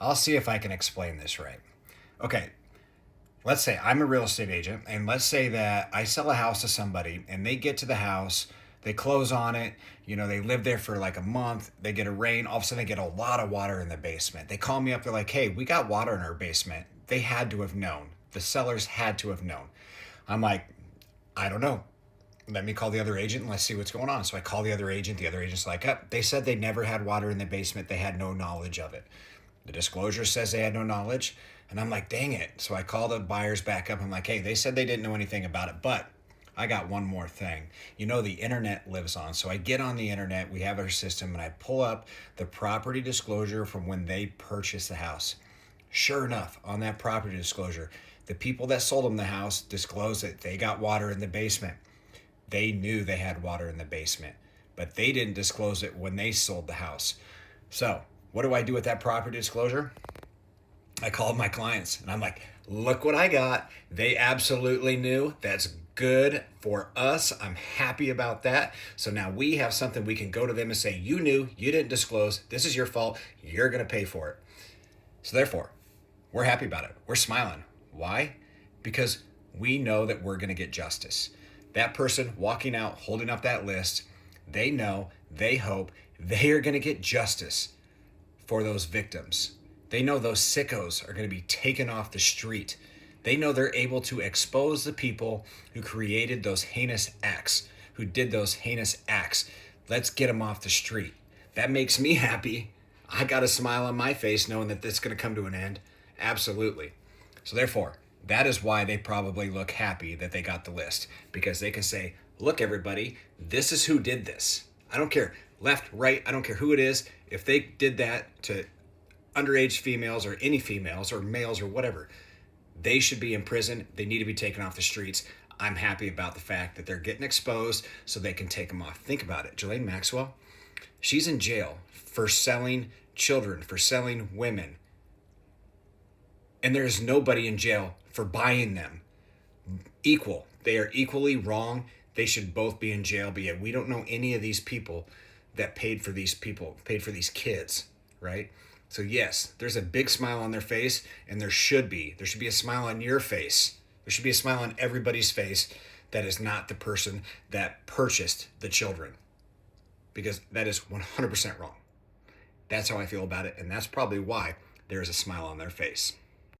I'll see if I can explain this right. Okay, let's say I'm a real estate agent, and let's say that I sell a house to somebody and they get to the house, they close on it, they live there for like a month, they get a rain, all of a sudden they get a lot of water in the basement. They call me up, they're like, hey, we got water in our basement. They had to have known. The sellers had to have known. I'm like, I don't know. Let me call the other agent and let's see what's going on. So I call the other agent. The other agent's like, they said they never had water in the basement. They had no knowledge of it. The disclosure says they had no knowledge. And I'm like, dang it. So I call the buyers back up. I'm like, hey, they said they didn't know anything about it, but I got one more thing. The internet lives on. So I get on the internet, we have our system, and I pull up the property disclosure from when they purchased the house. Sure enough, on that property disclosure, the people that sold them the house disclosed that they got water in the basement. They knew they had water in the basement, but they didn't disclose it when they sold the house. So, what do I do with that property disclosure? I called my clients and I'm like, look what I got. They absolutely knew. That's good for us. I'm happy about that. So now we have something we can go to them and say, you knew, you didn't disclose. This is your fault. You're going to pay for it. So therefore, we're happy about it. We're smiling. Why? Because we know that we're going to get justice. That person walking out, holding up that list, they know, they hope they are going to get justice for those victims. They know those sickos are going to be taken off the street. They know they're able to expose the people who created those heinous acts, who did those heinous acts. Let's get them off the street. That makes me happy. I got a smile on my face knowing that this is going to come to an end. Absolutely. So therefore, that is why they probably look happy that they got the list, because they can say, look, everybody, this is who did this. I don't care left, right, I don't care who it is. If they did that to underage females or any females or males or whatever, they should be in prison. They need to be taken off the streets. I'm happy about the fact that they're getting exposed so they can take them off. Think about it. Ghislaine Maxwell, she's in jail for selling children, for selling women. And there's nobody in jail for buying them. Equal. They are equally wrong. They should both be in jail, but yet we don't know any of these people that paid for these kids, right? So yes, there's a big smile on their face, and there should be a smile on your face. There should be a smile on everybody's face that is not the person that purchased the children, because that is 100% wrong. That's how I feel about it, and that's probably why there is a smile on their face.